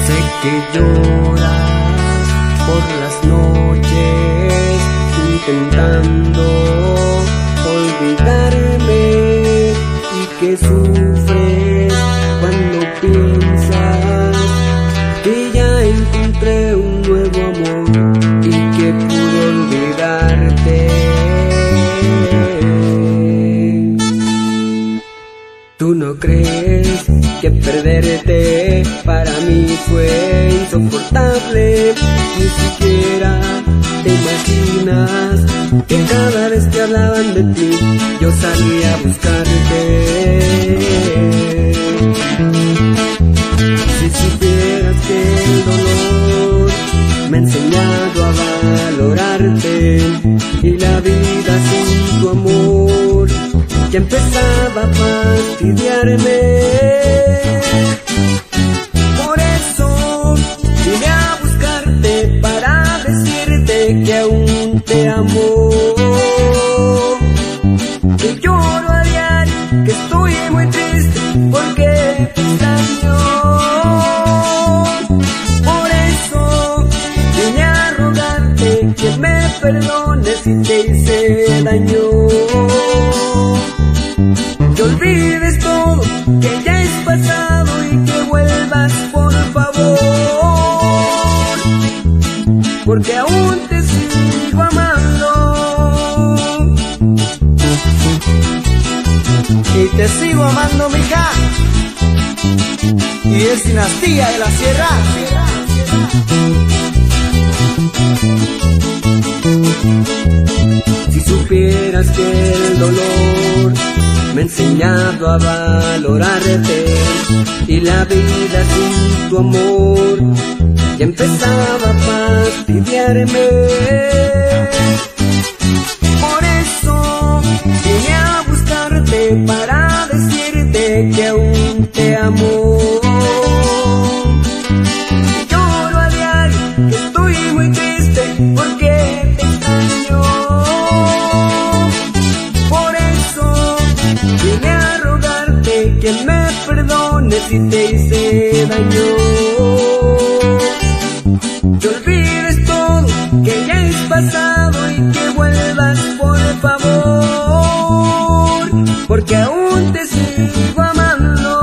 Sé que lloras por las noches intentando olvidarme y que sufres cuando piensas que ya encontré un nuevo amor y que pudo olvidarte. ¿Tú no crees que perderte para mí fue insoportable? Ni siquiera te imaginas que cada vez que hablaban de ti yo salía a buscarte. Si supieras que el dolor me ha enseñado a valorarte y la vida sin tu amor ya empezaba a fastidiarme. Por eso vine a buscarte para decirte que aún te amo, que lloro a diario, que estoy muy triste porque te extraño. Por eso vine a rogarte que me perdones si te hice daño, que olvides todo, que ya es pasado y que vuelvas por favor, porque aún te sigo amando. Y te sigo amando, mija, y es Dinastía de la Sierra. Si supieras que el dolor me ha enseñado a valorarte y la vida sin tu amor ya empezaba a fastidiarme. Por eso vine a buscarte para decirte que aún te amo, que lloro a diario, que estoy muy triste porque te extraño. Por eso vine a rogarte que me perdones si te hice daño, que olvides todo, que ya es pasado y que vuelvas por favor, porque aún te sigo amando.